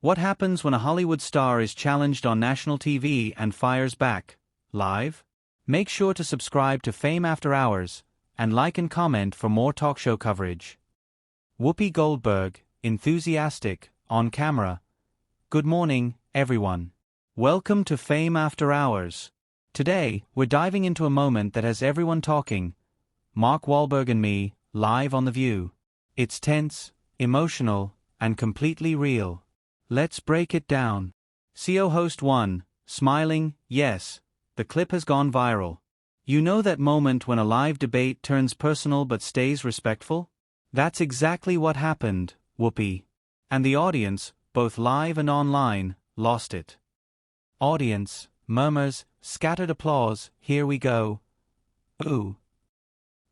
What happens when a Hollywood star is challenged on national TV and fires back, live? Make sure to subscribe to Fame After Hours, and like and comment for more talk show coverage. Whoopi Goldberg, enthusiastic, on camera. Good morning, everyone. Welcome to Fame After Hours. Today, we're diving into a moment that has everyone talking. Mark Wahlberg and me, live on The View. It's tense, emotional, and completely real. Let's break it down. CO Host 1, smiling, yes, the clip has gone viral. You know that moment when a live debate turns personal but stays respectful? That's exactly what happened, Whoopi. And the audience, both live and online, lost it. Audience, murmurs, scattered applause, here we go. Ooh.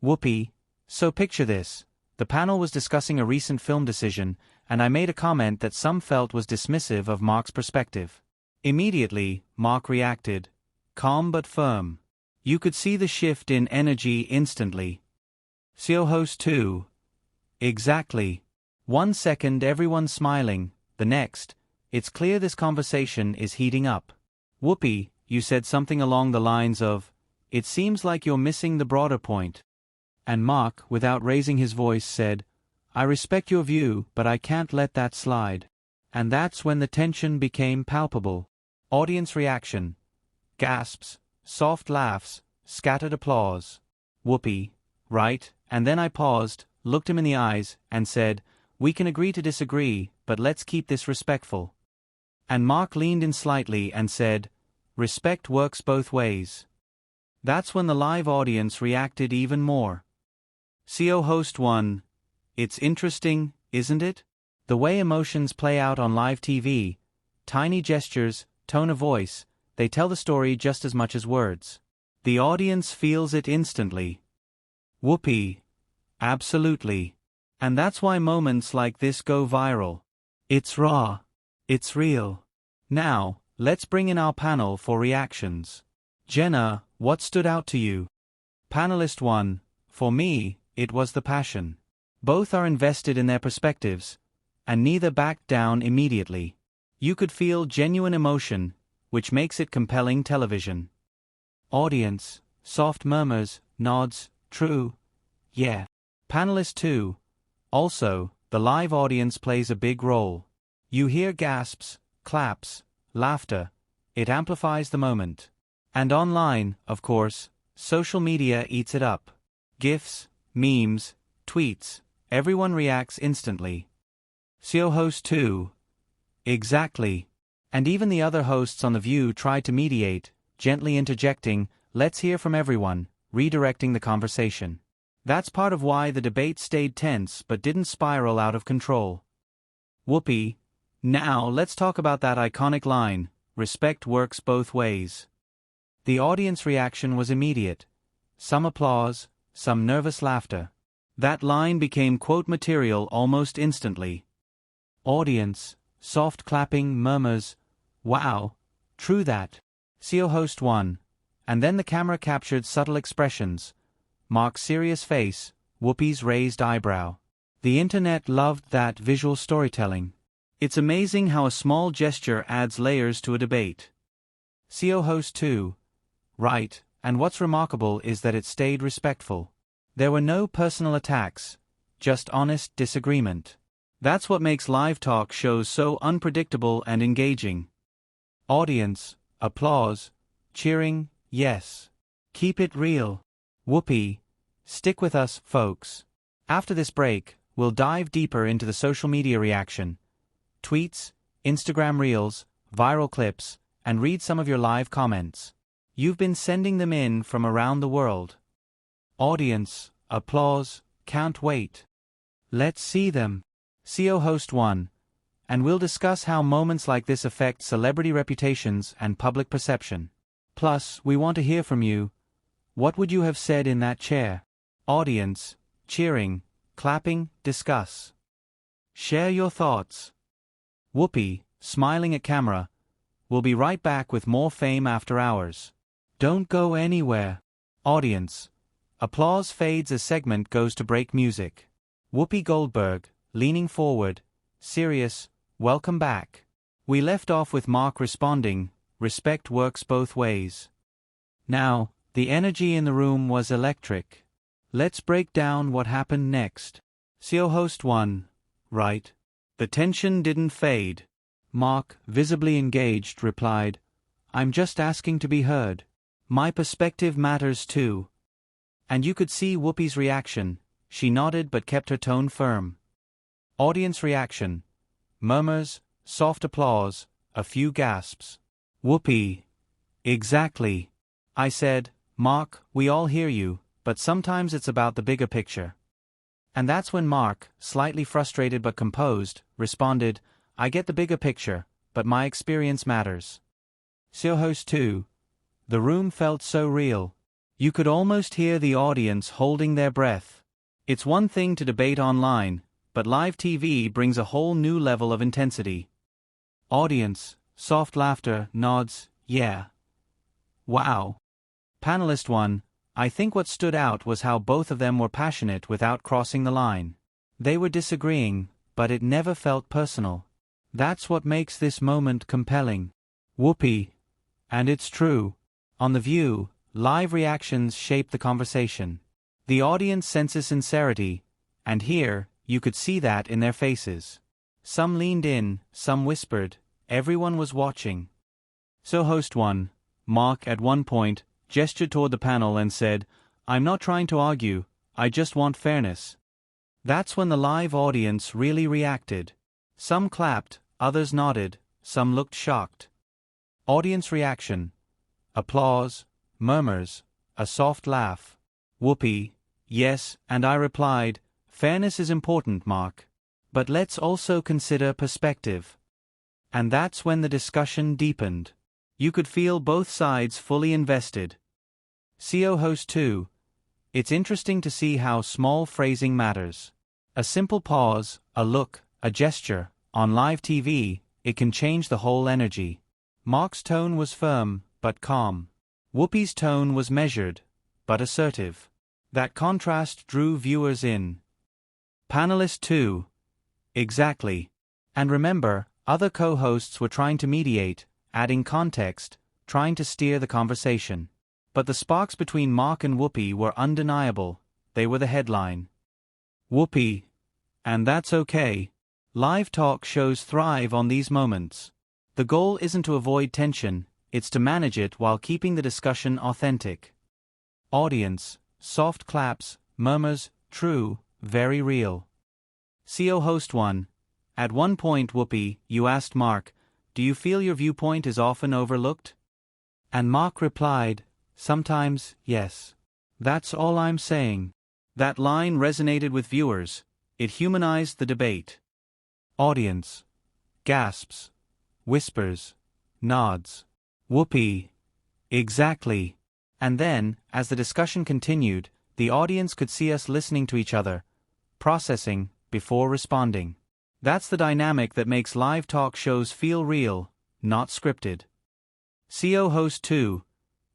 Whoopi, so picture this. The panel was discussing a recent film decision, and I made a comment that some felt was dismissive of Mark's perspective. Immediately, Mark reacted, calm but firm. You could see the shift in energy instantly. CO Host 2. Exactly. 1 second everyone's smiling, the next, it's clear this conversation is heating up. Whoopi, you said something along the lines of, it seems like you're missing the broader point. And Mark, without raising his voice, said, I respect your view, but I can't let that slide. And that's when the tension became palpable. Audience reaction. Gasps, soft laughs, scattered applause. Whoopi, right, and then I paused, looked him in the eyes, and said, we can agree to disagree, but let's keep this respectful. And Mark leaned in slightly and said, respect works both ways. That's when the live audience reacted even more. CO Host 1. It's interesting, isn't it? The way emotions play out on live TV. Tiny gestures, tone of voice, they tell the story just as much as words. The audience feels it instantly. Whoopi. Absolutely. And that's why moments like this go viral. It's raw. It's real. Now, let's bring in our panel for reactions. Jenna, what stood out to you? Panelist 1. For me, it was the passion. Both are invested in their perspectives, and neither backed down immediately. You could feel genuine emotion, which makes it compelling television. Audience, soft murmurs, nods, true. Yeah. Panelist 2. Also, the live audience plays a big role. You hear gasps, claps, laughter. It amplifies the moment. And online, of course, social media eats it up. GIFs, memes, tweets, everyone reacts instantly. CO Host 2. Exactly. And even the other hosts on The View tried to mediate, gently interjecting, let's hear from everyone, redirecting the conversation. That's part of why the debate stayed tense but didn't spiral out of control. Whoopi, now let's talk about that iconic line, respect works both ways. The audience reaction was immediate. Some applause, some nervous laughter. That line became quote material almost instantly. Audience, soft clapping, murmurs, wow, true that. CO Host 1. And then the camera captured subtle expressions. Mark's serious face, Whoopi's raised eyebrow. The internet loved that visual storytelling. It's amazing how a small gesture adds layers to a debate. CO Host 2. Right, and what's remarkable is that it stayed respectful. There were no personal attacks, just honest disagreement. That's what makes live talk shows so unpredictable and engaging. Audience, applause, cheering, yes. Keep it real. Whoopi, stick with us, folks. After this break, we'll dive deeper into the social media reaction. Tweets, Instagram reels, viral clips, and read some of your live comments. You've been sending them in from around the world. Audience, applause, can't wait. Let's see them. CO Host 1. And we'll discuss how moments like this affect celebrity reputations and public perception. Plus, we want to hear from you. What would you have said in that chair? Audience, cheering, clapping, discuss. Share your thoughts. Whoopi, smiling at camera. We'll be right back with more Fame After Hours. Don't go anywhere. Audience. Applause fades as segment goes to break music. Whoopi Goldberg, leaning forward, serious, welcome back. We left off with Mark responding, "Respect works both ways." Now, the energy in the room was electric. Let's break down what happened next. CO host 1. Right. The tension didn't fade. Mark, visibly engaged, replied, "I'm just asking to be heard. My perspective matters too." And you could see Whoopi's reaction. She nodded but kept her tone firm. Audience reaction. Murmurs, soft applause, a few gasps. Whoopi. Exactly. I said, "Mark, we all hear you, but sometimes it's about the bigger picture." And that's when Mark, slightly frustrated but composed, responded, "I get the bigger picture, but my experience matters." CO host 2. The room felt so real. You could almost hear the audience holding their breath. It's one thing to debate online, but live TV brings a whole new level of intensity. Audience, soft laughter, nods, yeah. Wow. Panelist 1, I think what stood out was how both of them were passionate without crossing the line. They were disagreeing, but it never felt personal. That's what makes this moment compelling. Whoopi. And it's true. On The View, live reactions shape the conversation. The audience senses sincerity, and here, you could see that in their faces. Some leaned in, some whispered, everyone was watching. So host 1, Mark, at one point, gestured toward the panel and said, "I'm not trying to argue, I just want fairness." That's when the live audience really reacted. Some clapped, others nodded, some looked shocked. Audience reaction. Applause, murmurs, a soft laugh. Whoopi. Yes, and I replied, "Fairness is important, Mark. But let's also consider perspective." And that's when the discussion deepened. You could feel both sides fully invested. CO host 2. It's interesting to see how small phrasing matters. A simple pause, a look, a gesture, on live TV, it can change the whole energy. Mark's tone was firm, but calm. Whoopi's tone was measured, but assertive. That contrast drew viewers in. Panelist 2. Exactly. And remember, other co-hosts were trying to mediate, adding context, trying to steer the conversation. But the sparks between Mark and Whoopi were undeniable. They were the headline. Whoopi. And that's okay. Live talk shows thrive on these moments. The goal isn't to avoid tension, it's to manage it while keeping the discussion authentic. Audience, soft claps, murmurs, true, very real. CO host 1. At one point, Whoopi, you asked Mark, "Do you feel your viewpoint is often overlooked?" And Mark replied, "Sometimes, yes. That's all I'm saying." That line resonated with viewers. It humanized the debate. Audience. Gasps. Whispers. Nods. Whoopi. Exactly. And then, as the discussion continued, the audience could see us listening to each other, processing, before responding. That's the dynamic that makes live talk shows feel real, not scripted. CO host 2.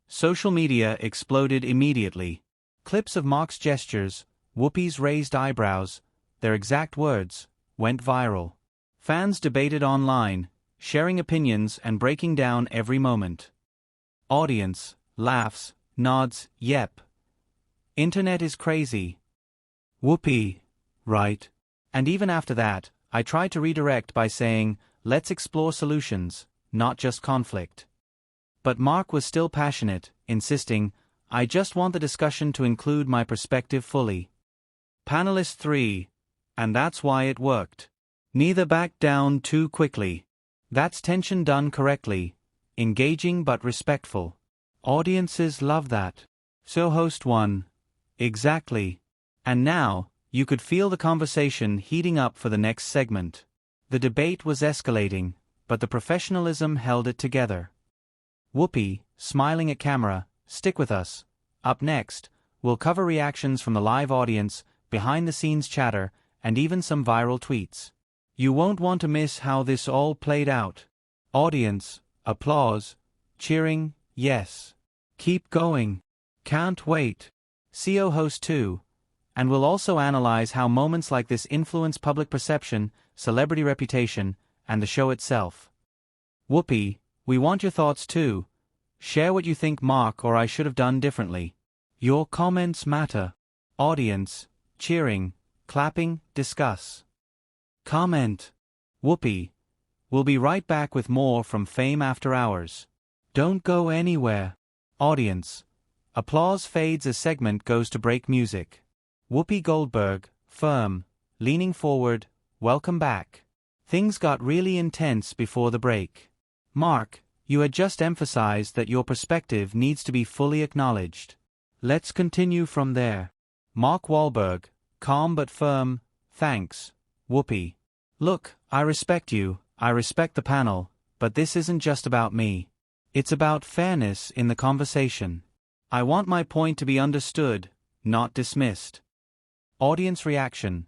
Social media exploded immediately. Clips of Mark's gestures, Whoopi's raised eyebrows, their exact words, went viral. Fans debated online, sharing opinions and breaking down every moment. Audience, laughs, nods, yep. Internet is crazy. Whoopi. Right. And even after that, I tried to redirect by saying, let's explore solutions, not just conflict. But Mark was still passionate, insisting, I just want the discussion to include my perspective fully. Panelist 3. And that's why it worked. Neither backed down too quickly. That's tension done correctly. Engaging but respectful. Audiences love that. So host 1. Exactly. And now, you could feel the conversation heating up for the next segment. The debate was escalating, but the professionalism held it together. Whoopi, smiling at camera, stick with us. Up next, we'll cover reactions from the live audience, behind-the-scenes chatter, and even some viral tweets. You won't want to miss how this all played out. Audience, applause, cheering, yes. Keep going. Can't wait. CO host 2. And we'll also analyze how moments like this influence public perception, celebrity reputation, and the show itself. Whoopi, we want your thoughts too. Share what you think, Mark, or I should have done differently. Your comments matter. Audience, cheering, clapping, discuss. Comment. Whoopi. We'll be right back with more from Fame After Hours. Don't go anywhere. Audience. Applause fades as segment goes to break music. Whoopi Goldberg, firm, leaning forward, welcome back. Things got really intense before the break. Mark, you had just emphasized that your perspective needs to be fully acknowledged. Let's continue from there. Mark Wahlberg, calm but firm, thanks, Whoopi. Look, I respect you, I respect the panel, but this isn't just about me. It's about fairness in the conversation. I want my point to be understood, not dismissed. Audience reaction.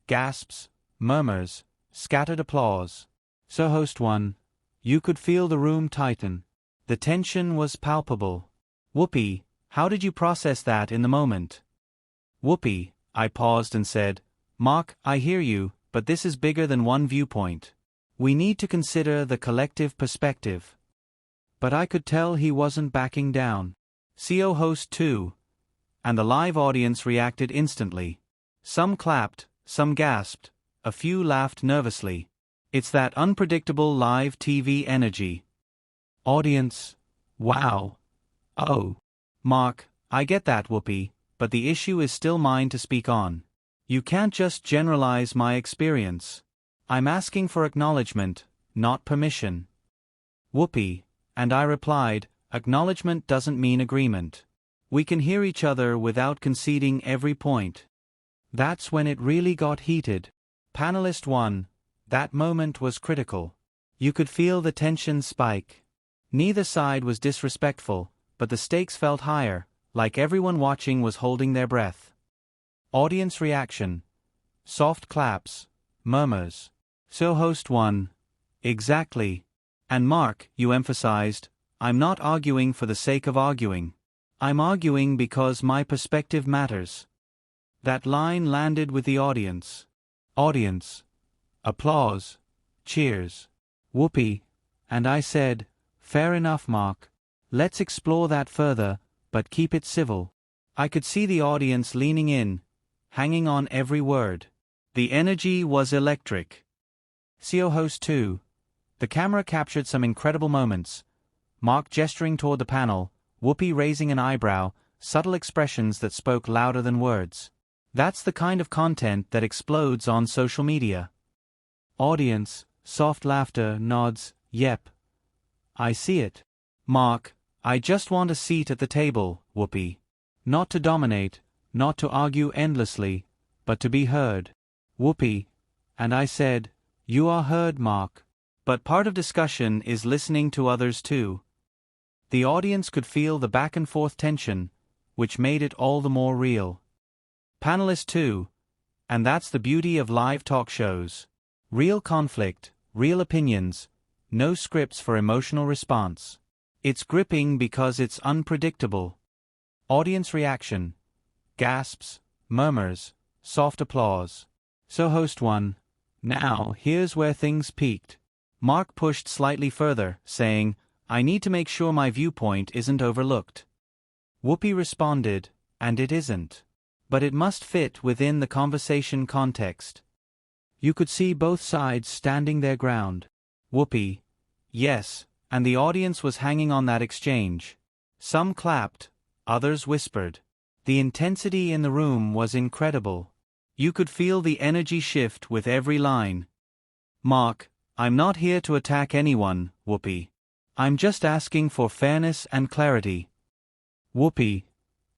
Gasps, murmurs, scattered applause. So host 1. You could feel the room tighten. The tension was palpable. Whoopi, how did you process that in the moment? Whoopi, I paused and said, Mark, I hear you, but this is bigger than one viewpoint. We need to consider the collective perspective. But I could tell he wasn't backing down. CO host 2. And the live audience reacted instantly. Some clapped, some gasped, a few laughed nervously. It's that unpredictable live TV energy. Audience, wow. Oh. Mark, I get that, Whoopi, but the issue is still mine to speak on. You can't just generalize my experience. I'm asking for acknowledgement, not permission. Whoopi, and I replied, acknowledgement doesn't mean agreement. We can hear each other without conceding every point. That's when it really got heated. Panelist 1. That moment was critical. You could feel the tension spike. Neither side was disrespectful, but the stakes felt higher, like everyone watching was holding their breath. Audience reaction. Soft claps, murmurs. So host 1. Exactly. And Mark, you emphasized, I'm not arguing for the sake of arguing. I'm arguing because my perspective matters. That line landed with the audience. Audience. Applause. Cheers. Whoopi. And I said, fair enough, Mark. Let's explore that further, but keep it civil. I could see the audience leaning in, hanging on every word. The energy was electric. CO host 2. The camera captured some incredible moments. Mark gesturing toward the panel, Whoopi raising an eyebrow, subtle expressions that spoke louder than words. That's the kind of content that explodes on social media. Audience, soft laughter, nods, yep. I see it. Mark, I just want a seat at the table, Whoopi. Not to dominate, not to argue endlessly, but to be heard. Whoopi, and I said, you are heard, Mark. But part of discussion is listening to others too. The audience could feel the back and forth tension, which made it all the more real. Panelist 2. And that's the beauty of live talk shows. Real conflict, real opinions, no scripts for emotional response. It's gripping because it's unpredictable. Audience reaction. Gasps, murmurs, soft applause. So host 1. Now, here's where things peaked. Mark pushed slightly further, saying, I need to make sure my viewpoint isn't overlooked. Whoopi responded, and it isn't. But it must fit within the conversation context. You could see both sides standing their ground. Whoopi, yes, and the audience was hanging on that exchange. Some clapped, others whispered. The intensity in the room was incredible. You could feel the energy shift with every line. Mark, I'm not here to attack anyone, Whoopi. I'm just asking for fairness and clarity. Whoopi,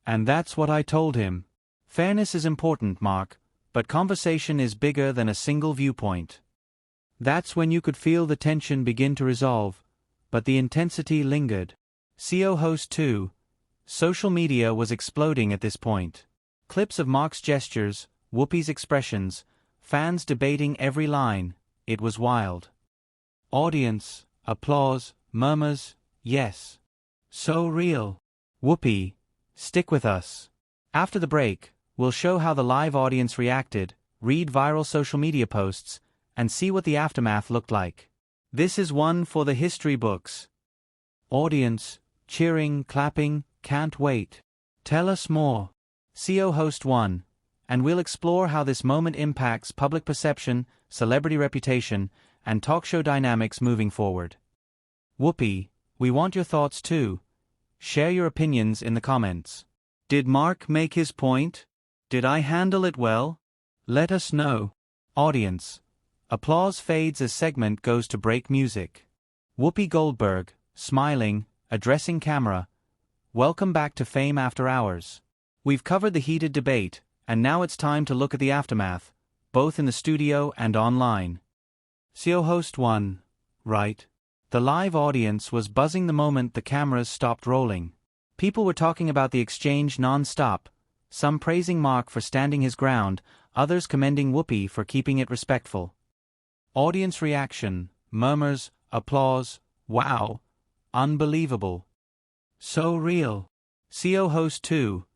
and that's what I told him. Fairness is important, Mark, but conversation is bigger than a single viewpoint. That's when you could feel the tension begin to resolve, but the intensity lingered. CO host 2. Social media was exploding at this point. Clips of Mark's gestures, Whoopi's expressions, fans debating every line. It was wild. Audience, applause, murmurs, yes. So real. Whoopi, stick with us. After the break, we'll show how the live audience reacted, read viral social media posts, and see what the aftermath looked like. This is one for the history books. Audience, cheering, clapping, can't wait. Tell us more. CO Host 1. And we'll explore how this moment impacts public perception, celebrity reputation, and talk show dynamics moving forward. Whoopi, we want your thoughts too. Share your opinions in the comments. Did Mark make his point? Did I handle it well? Let us know. Audience. Applause fades as segment goes to break music. Whoopi Goldberg, smiling, addressing camera. Welcome back to Fame After Hours. We've covered the heated debate, and now it's time to look at the aftermath, both in the studio and online. CO Host 1. Right. The live audience was buzzing the moment the cameras stopped rolling. People were talking about the exchange non-stop, some praising Mark for standing his ground, others commending Whoopi for keeping it respectful. Audience reaction, murmurs, applause, wow, unbelievable. So real. CO Host 2.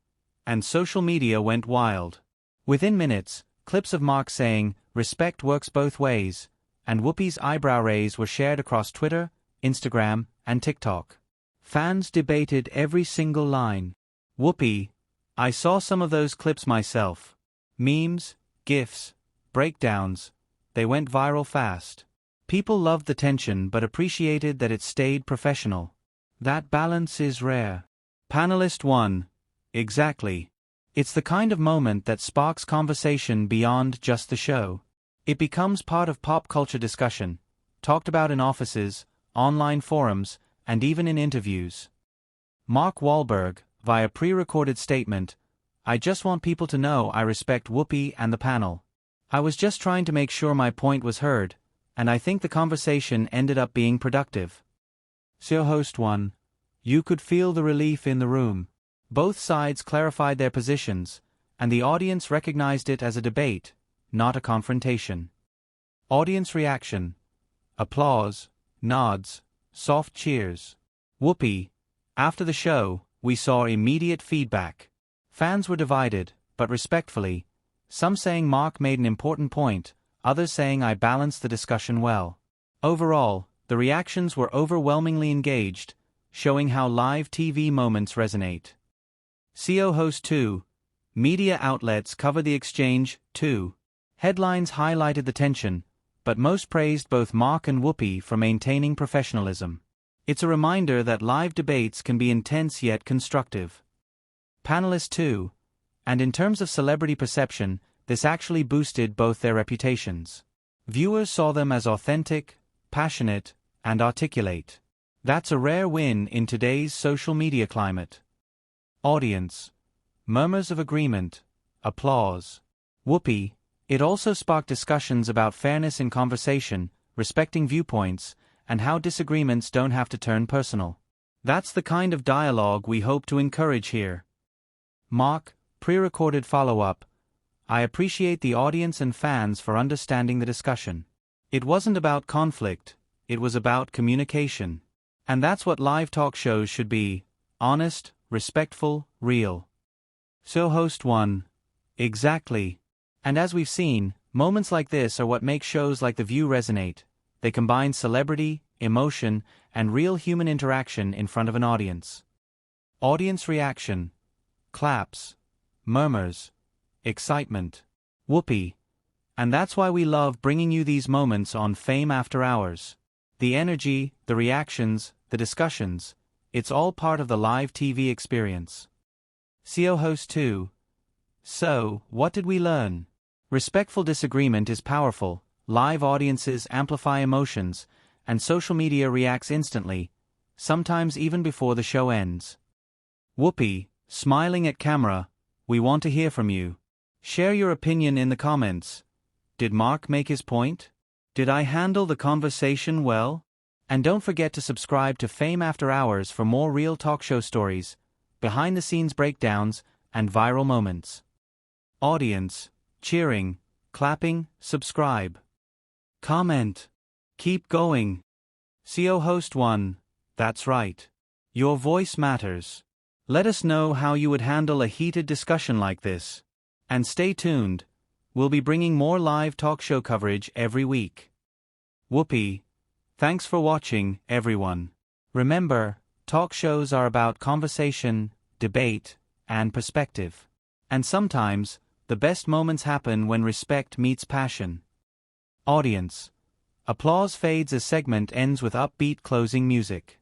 And social media went wild. Within minutes, clips of Mark saying, "Respect works both ways," and Whoopi's eyebrow raise were shared across Twitter, Instagram, and TikTok. Fans debated every single line. Whoopi, I saw some of those clips myself. Memes, GIFs, breakdowns, they went viral fast. People loved the tension but appreciated that it stayed professional. That balance is rare. Panelist 1. Exactly. It's the kind of moment that sparks conversation beyond just the show. It becomes part of pop culture discussion, talked about in offices, online forums, and even in interviews. Mark Wahlberg, via pre-recorded statement, I just want people to know I respect Whoopi and the panel. I was just trying to make sure my point was heard, and I think the conversation ended up being productive. CO Host 1. You could feel the relief in the room. Both sides clarified their positions, and the audience recognized it as a debate, not a confrontation. Audience reaction. Applause, nods, soft cheers. Whoopi. After the show, we saw immediate feedback. Fans were divided, but respectfully, some saying Mark made an important point, others saying I balanced the discussion well. Overall, the reactions were overwhelmingly engaged, showing how live TV moments resonate. CO Host 2. Media outlets covered the exchange, too. Headlines highlighted the tension, but most praised both Mark and Whoopi for maintaining professionalism. It's a reminder that live debates can be intense yet constructive. Panelist 2. And in terms of celebrity perception, this actually boosted both their reputations. Viewers saw them as authentic, passionate, and articulate. That's a rare win in today's social media climate. Audience. Murmurs of agreement, applause. Whoopi. It also sparked discussions about fairness in conversation, respecting viewpoints, and how disagreements don't have to turn personal. That's the kind of dialogue we hope to encourage here. Mark, pre-recorded follow-up. I appreciate the audience and fans for understanding the discussion. It wasn't about conflict, it was about communication. And that's what live talk shows should be: honest, respectful, real. So Host 1. Exactly. And as we've seen, moments like this are what make shows like The View resonate. They combine celebrity, emotion, and real human interaction in front of an audience. Audience reaction. Claps. Murmurs. Excitement. Whoopi. And that's why we love bringing you these moments on Fame After Hours. The energy, the reactions, the discussions, it's all part of the live TV experience. CO Host 2. So, what did we learn? Respectful disagreement is powerful, live audiences amplify emotions, and social media reacts instantly, sometimes even before the show ends. Whoopi, smiling at camera, we want to hear from you. Share your opinion in the comments. Did Mark make his point? Did I handle the conversation well? And don't forget to subscribe to Fame After Hours for more real talk show stories, behind-the-scenes breakdowns, and viral moments. Audience, cheering, clapping, subscribe. Comment. Keep going. CO Host 1. That's right. Your voice matters. Let us know how you would handle a heated discussion like this. And stay tuned. We'll be bringing more live talk show coverage every week. Whoopi. Thanks for watching, everyone. Remember, talk shows are about conversation, debate, and perspective. And sometimes, the best moments happen when respect meets passion. Audience. Applause fades as segment ends with upbeat closing music.